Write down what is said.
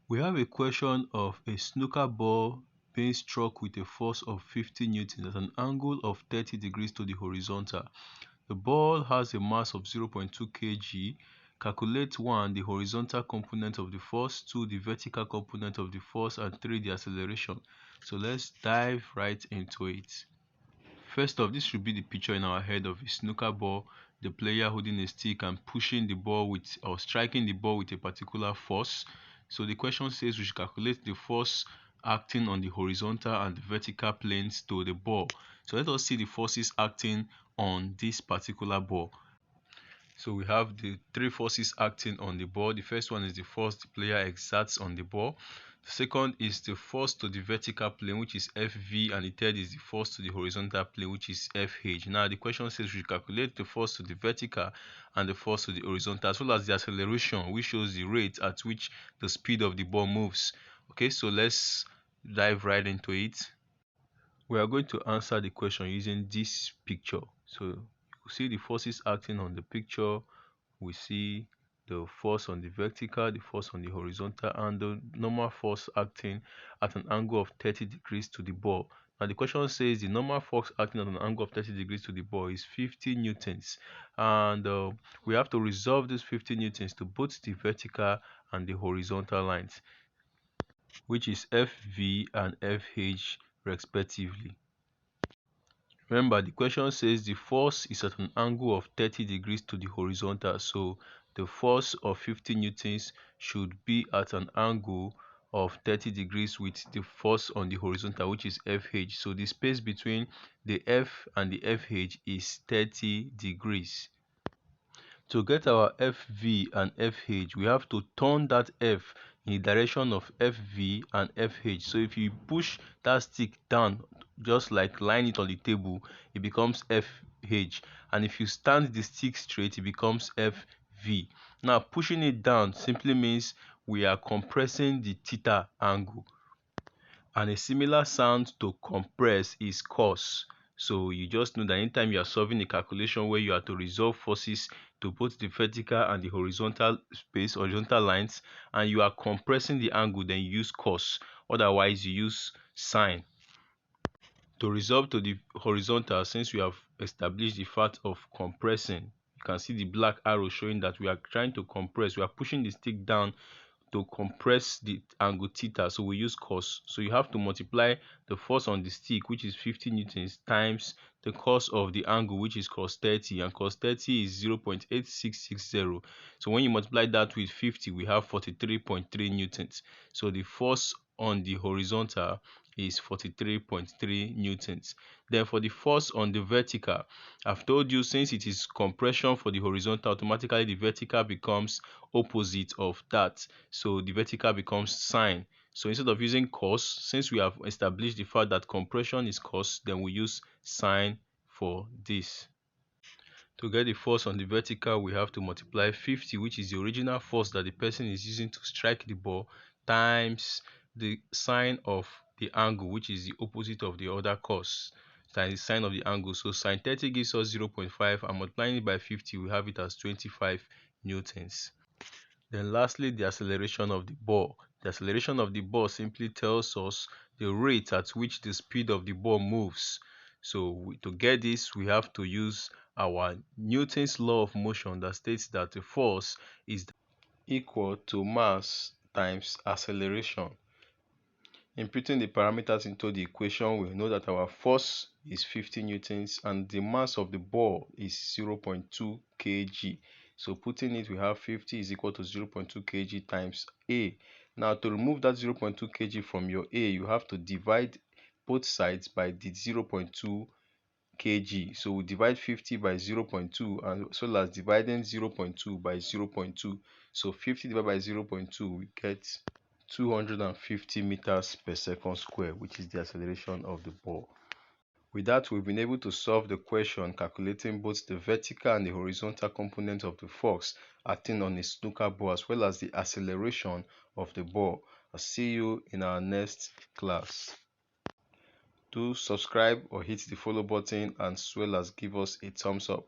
We have a question of a snooker ball being struck with a force of 50 newtons at an angle of 30 degrees to the horizontal. The ball has a mass of 0.2 kg. Calculate 1. The horizontal component of the force, 2. The vertical component of the force, and 3. The acceleration. So let's dive right into it. First off, this should be the picture in our head of a snooker ball, the player holding a stick and pushing the ball with or striking the ball with a particular force. So the question says we should calculate the force acting on the horizontal and the vertical planes to the ball. So let us see the forces acting on this particular ball. So we have the three forces acting on the ball. The first one is the force the player exerts on the ball. The second is the force to the vertical plane, which is Fv, and the third is the force to the horizontal plane, which is Fh. Now the question says we calculate the force to the vertical and the force to the horizontal, as well as the acceleration, which shows the rate at which the speed of the ball moves. Okay, so let's dive right into it. We are going to answer the question using this picture. So you see the forces acting on the picture. We see the force on the vertical, the force on the horizontal, and the normal force acting at an angle of 30 degrees to the ball. Now the question says the normal force acting at an angle of 30 degrees to the ball is 50 newtons, and we have to resolve this 50 newtons to both the vertical and the horizontal lines, which is Fv and Fh respectively. Remember, the question says the force is at an angle of 30 degrees to the horizontal, so the force of 50 newtons should be at an angle of 30 degrees with the force on the horizontal, which is Fh. So the space between the F and the Fh is 30 degrees. To get our Fv and Fh, we have to turn that F in the direction of Fv and Fh. So if you push that stick down, just like line it on the table, it becomes Fh. And if you stand the stick straight, it becomes Fv. Now pushing it down simply means we are compressing the theta angle. And a similar sound to compress is cos. So you just know that anytime you are solving a calculation where you have to resolve forces to both the vertical and the horizontal space, horizontal lines, and you are compressing the angle, then you use cos. Otherwise, you use sine. To resolve to the horizontal, since we have established the fact of compressing, you can see the black arrow showing that we are trying to compress. We are pushing the stick down to compress the angle theta, so we use cos. So you have to multiply the force on the stick, which is 50 newtons, times the cos of the angle, which is cos 30, and cos 30 is 0.8660. So when you multiply that with 50, we have 43.3 newtons. So the force on the horizontal is 43.3 newtons. Then for the force on the vertical, I've told you since it is compression for the horizontal, automatically the vertical becomes opposite of that. So the vertical becomes sine. So instead of using cos, since we have established the fact that compression is cos, then we use sine for this. To get the force on the vertical, we have to multiply 50, which is the original force that the person is using to strike the ball, times the sine of the angle, which is the opposite of the other cos, times the sine of the angle. So sine 30 gives us 0.5, and multiplying it by 50, we have it as 25 newtons. Then lastly, the acceleration of the ball. The acceleration of the ball simply tells us the rate at which the speed of the ball moves. So to get this, we have to use our Newton's law of motion that states that the force is equal to mass times acceleration. Inputting the parameters into the equation, we know that our force is 50 newtons and the mass of the ball is 0.2 kg. So putting it, we have 50 is equal to 0.2 kg times A. Now to remove that 0.2 kg from your A, you have to divide both sides by the 0.2 kg. So we divide 50 by 0.2, and so as dividing 0.2 by 0.2. So 50 divided by 0.2, we get 250 meters per second square, which is the acceleration of the ball. With that, we've been able to solve the question calculating both the vertical and the horizontal component of the force acting on a snooker ball, as well as the acceleration of the ball. I'll see you in our next class. Do subscribe or hit the follow button, as well as give us a thumbs up.